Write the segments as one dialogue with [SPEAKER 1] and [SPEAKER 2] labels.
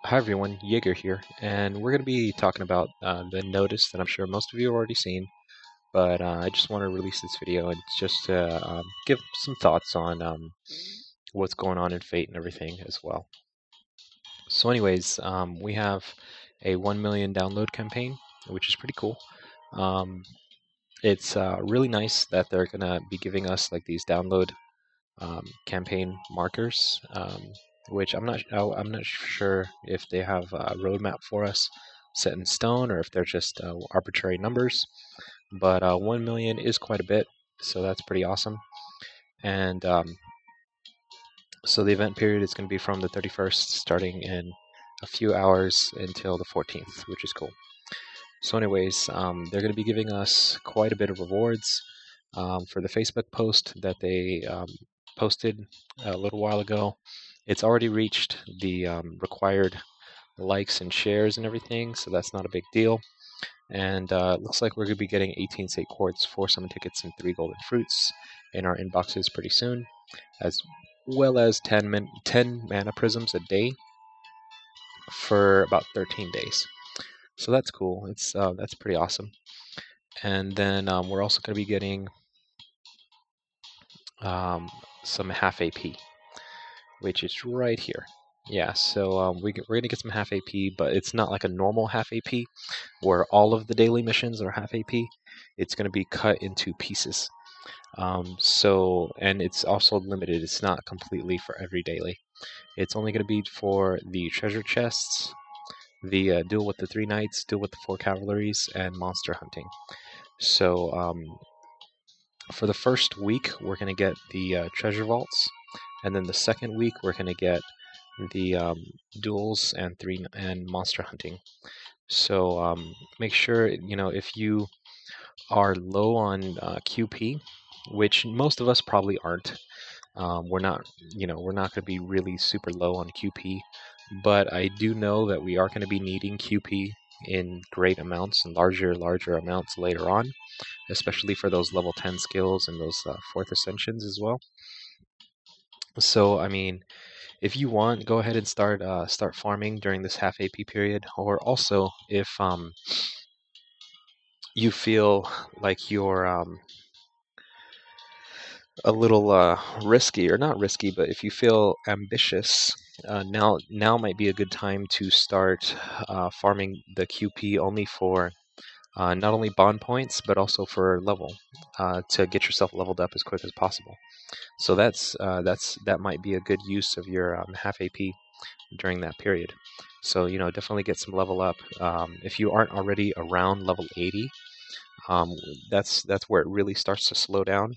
[SPEAKER 1] Hi everyone, Jaeger here, and we're going to be talking about the notice that I'm sure most of you have already seen, but I just want to release this video and just give some thoughts on what's going on in Fate and everything as well. So anyways, we have a 1 million download campaign, which is pretty cool. Um, it's really nice that they're going to be giving us like these download campaign markers, which I'm not sure if they have a roadmap for us set in stone or if they're just arbitrary numbers. But 1 million is quite a bit, so that's pretty awesome. And so the event period is going to be from the 31st, starting in a few hours until the 14th, which is cool. So, anyways, they're going to be giving us quite a bit of rewards for the Facebook post that they posted a little while ago. It's already reached the required likes and shares and everything, so that's not a big deal. And it looks like we're going to be getting 18 state quartz, 4 summon tickets, and 3 golden fruits in our inboxes pretty soon, as well as 10 mana prisms a day for about 13 days. So that's cool. That's pretty awesome. And then we're also going to be getting um, some half AP, which is right here. Yeah, so we're going to get some half AP, but it's not like a normal half AP where all of the daily missions are half AP. It's going to be cut into pieces. And it's also limited. It's not completely for every daily. It's only going to be for the treasure chests, the duel with the 3 knights, duel with the 4 cavalries, and monster hunting. So for the first week, we're going to get the treasure vaults, and then the second week we're going to get the duels and monster hunting. So make sure if you are low on QP, which most of us probably aren't. We're not we're not going to be really super low on QP, but I do know that we are going to be needing QP in great amounts and larger amounts later on, especially for those level 10 skills and those 4th ascensions as well. So I mean, if you want, go ahead and start farming during this half AP period, or also if you feel like you're a little risky, or not risky, but if you feel ambitious, now might be a good time to start farming the QP only for not only bond points but also for level to get yourself leveled up as quick as possible. So that might be a good use of your half AP during that period. So definitely get some level up. If you aren't already around level 80, that's where it really starts to slow down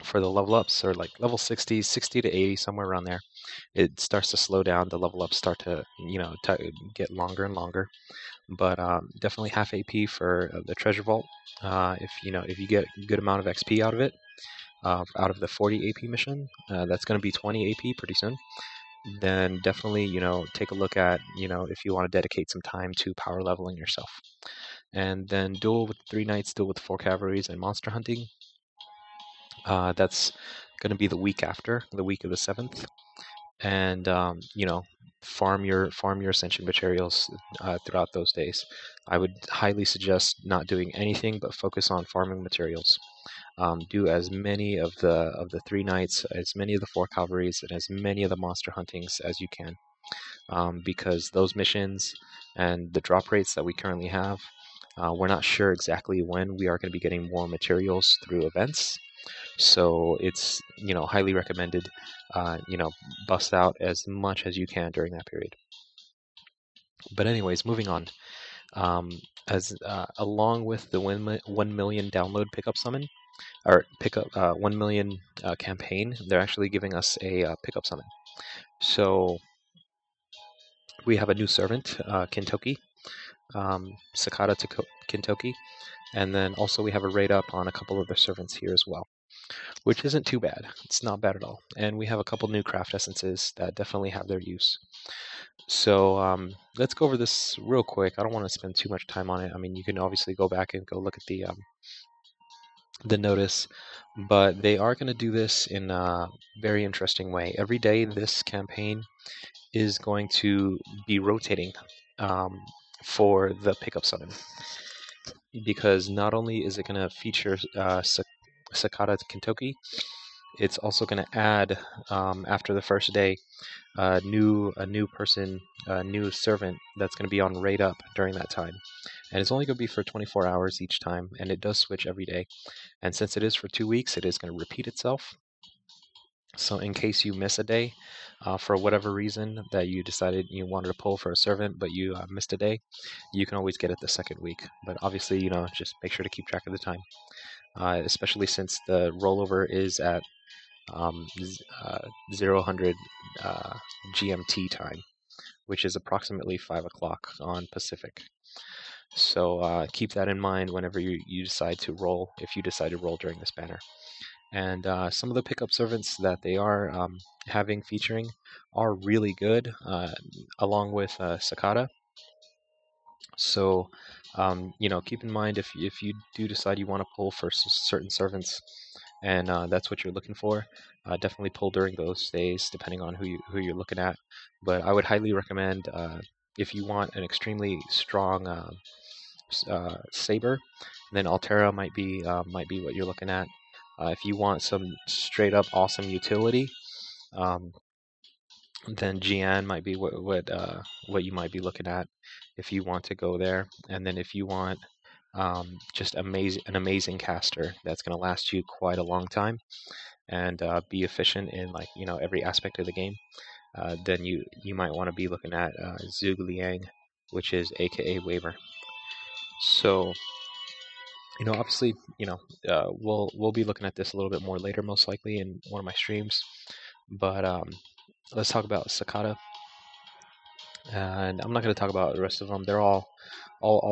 [SPEAKER 1] for the level ups, or like level 60 to 80, somewhere around there. It starts to slow down. The level ups start to get longer and longer. But definitely half AP for the treasure vault. If you get a good amount of XP out of it, out of the 40 AP mission, that's going to be 20 AP pretty soon. Then definitely take a look at if you want to dedicate some time to power leveling yourself. And then duel with 3 knights, duel with 4 cavalries, and monster hunting. That's going to be the week after, the week of the 7th. And farm your ascension materials throughout those days. I would highly suggest not doing anything but focus on farming materials. Do as many of the 3 knights, as many of the 4 cavalries, and as many of the monster huntings as you can, because those missions and the drop rates that we currently have, we're not sure exactly when we are going to be getting more materials through events. So it's highly recommended. Bust out as much as you can during that period. But anyways, moving on. As along with the 1 million download pickup summon, or pickup 1 million campaign, they're actually giving us a pickup summon. So we have a new servant, Kintoki, Sakata to Kintoki, and then also we have a raid up on a couple of the servants here as well, which isn't too bad. It's not bad at all. And we have a couple new craft essences that definitely have their use. So let's go over this real quick. I don't want to spend too much time on it. I mean, you can obviously go back and go look at the notice, but they are going to do this in a very interesting way. Every day this campaign is going to be rotating for the pickup summon, because not only is it going to feature Sakata Kintoki, it's also going to add, after the first day, a new person, a new servant that's going to be on raid up during that time. And it's only going to be for 24 hours each time, and it does switch every day. And since it is for 2 weeks, it is going to repeat itself. So in case you miss a day, for whatever reason that you decided you wanted to pull for a servant, but you missed a day, you can always get it the second week. But obviously, just make sure to keep track of the time, especially since the rollover is at 0 GMT time, which is approximately 5 o'clock on Pacific. So keep that in mind whenever you decide to roll, if you decide to roll during this banner. And some of the pickup servants that they are having featuring are really good, along with Sakata. So, keep in mind, if you do decide you want to pull for certain servants, and that's what you're looking for, definitely pull during those days, depending on who you're looking at. But I would highly recommend, if you want an extremely strong saber, then Altera might be what you're looking at. If you want some straight up awesome utility, um, then Jian might be what you might be looking at if you want to go there. And then if you want just an amazing caster that's going to last you quite a long time and be efficient in every aspect of the game, then you might want to be looking at Zhuge Liang, which is AKA Waver. So obviously, we'll be looking at this a little bit more later, most likely in one of my streams. But let's talk about Sakata. And I'm not going to talk about the rest of them. They're all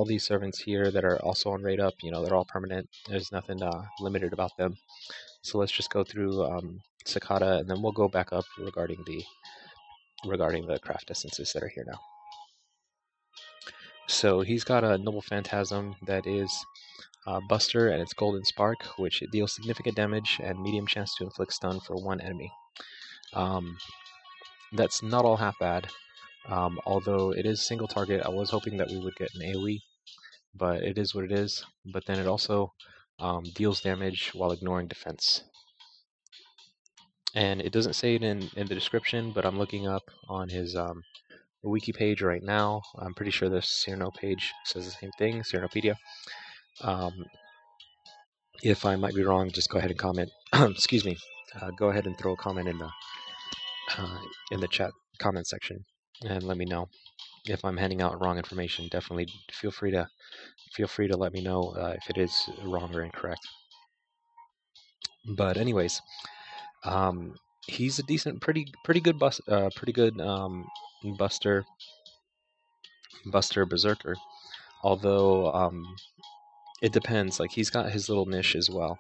[SPEAKER 1] these servants here that are also on raid up. They're all permanent. There's nothing limited about them. So let's just go through Sakata, and then we'll go back up regarding the craft essences that are here now. So he's got a Noble Phantasm that is Buster, and it's Golden Spark, which it deals significant damage and medium chance to inflict stun for one enemy. That's not all half bad. Although it is single target, I was hoping that we would get an AoE, but it is what it is. But then it also deals damage while ignoring defense. And it doesn't say it in the description, but I'm looking up on his wiki page right now. I'm pretty sure the Cyrano page says the same thing, Cyranopedia. If I might be wrong, just go ahead and comment. Excuse me. Go ahead and throw a comment in the chat comment section and let me know if I'm handing out wrong information. Definitely feel free to let me know if it is wrong or incorrect. But anyways, he's a decent, pretty good Buster Berserker. Although it depends. Like, he's got his little niche as well.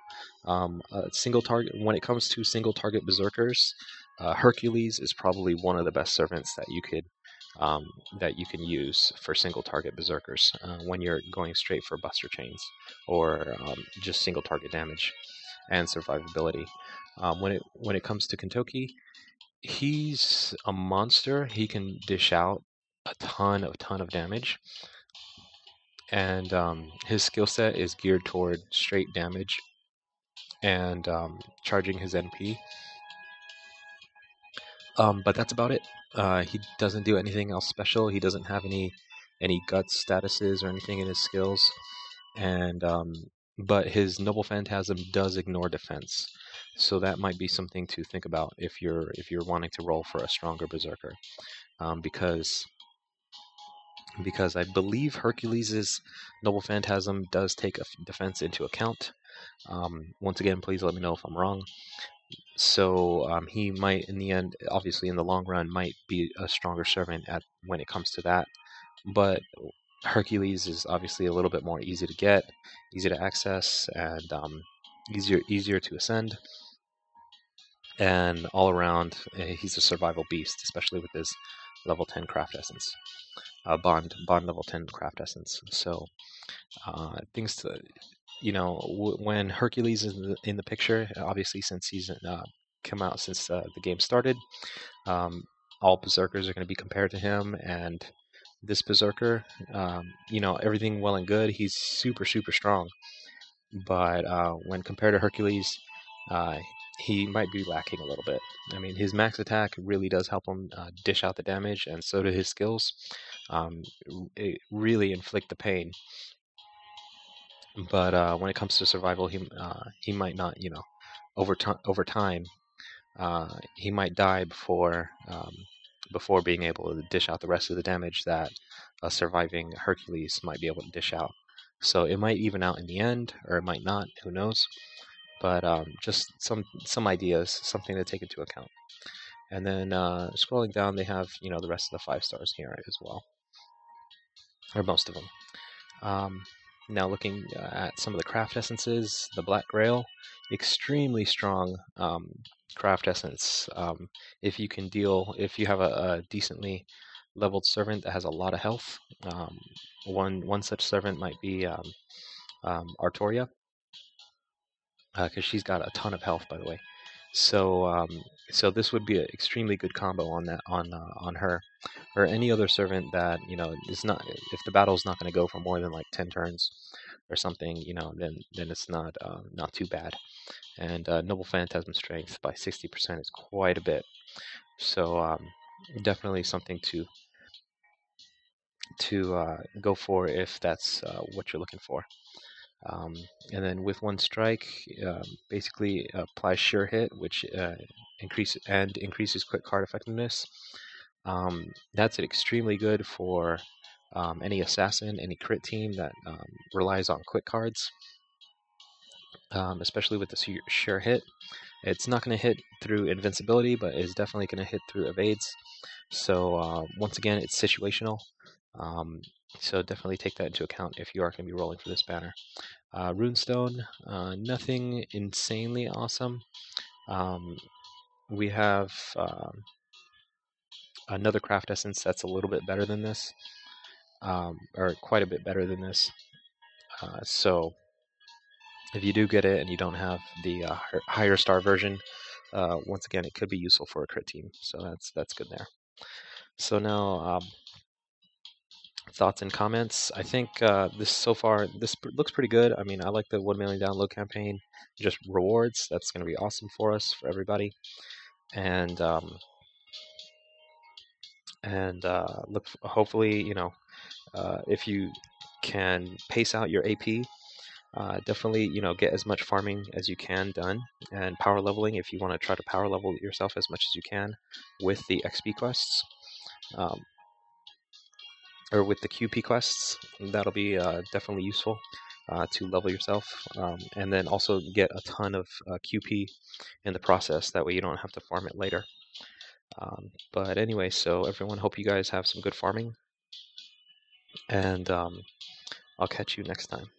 [SPEAKER 1] Single target. When it comes to single target berserkers, Hercules is probably one of the best servants that you can use for single target berserkers when you're going straight for buster chains or just single target damage and survivability. When it comes to Kintoki, he's a monster. He can dish out a ton of damage, and his skill set is geared toward straight damage and charging his NP. But that's about it. He doesn't do anything else special. He doesn't have any guts statuses or anything in his skills, and but his Noble Phantasm does ignore defense, so that might be something to think about if you're wanting to roll for a stronger berserker, because I believe Hercules' Noble Phantasm does take a defense into account. Once again, please let me know if I'm wrong. So he might, in the end, obviously in the long run, might be a stronger servant when it comes to that. But Hercules is obviously a little bit more easy to get, easy to access, and easier to ascend. And all around, he's a survival beast, especially with his level 10 craft essence, bond level 10 craft essence. So things to, when Hercules is in the picture, obviously since he's come out since the game started, all berserkers are going to be compared to him, and this berserker, everything well and good. He's super super strong, but when compared to Hercules, uh, he might be lacking a little bit. I mean, his max attack really does help him dish out the damage, and so do his skills. Um, it really inflict the pain. But when it comes to survival, he might not, over time, he might die before being able to dish out the rest of the damage that a surviving Hercules might be able to dish out. So it might even out in the end, or it might not. Who knows? But just some ideas, something to take into account. And then scrolling down, they have the rest of the 5 stars here as well, or most of them. Now looking at some of the craft essences, the Black Grail, extremely strong craft essence. If you have a decently leveled servant that has a lot of health, one such servant might be Artoria, because she's got a ton of health, by the way. So this would be an extremely good combo on her, or any other servant that is not. If the battle's not going to go for more than like 10 turns or something, then it's not too bad. And Noble Phantasm Strength by 60% is quite a bit. So definitely something to go for if that's what you're looking for. And then with one strike, basically applies sure hit, which increases quick card effectiveness. That's extremely good for any assassin, any crit team that relies on quick cards, especially with the sure hit. It's not going to hit through invincibility, but it's definitely going to hit through evades. So once again, it's situational. So definitely take that into account if you are going to be rolling for this banner. Runestone, nothing insanely awesome. We have another craft essence that's a little bit better than this, or quite a bit better than this. So if you do get it and you don't have the higher star version, once again, it could be useful for a crit team. So that's good there. So now thoughts and comments. I think this looks pretty good. I mean, I like the 1 million download campaign. Just rewards. That's going to be awesome for us, for everybody. And look. Hopefully, if you can pace out your AP, definitely get as much farming as you can done, and power leveling if you want to try to power level yourself as much as you can with the XP quests. Or with the QP quests, that'll be definitely useful to level yourself, and then also get a ton of QP in the process. That way you don't have to farm it later. But anyway, so everyone, hope you guys have some good farming, and I'll catch you next time.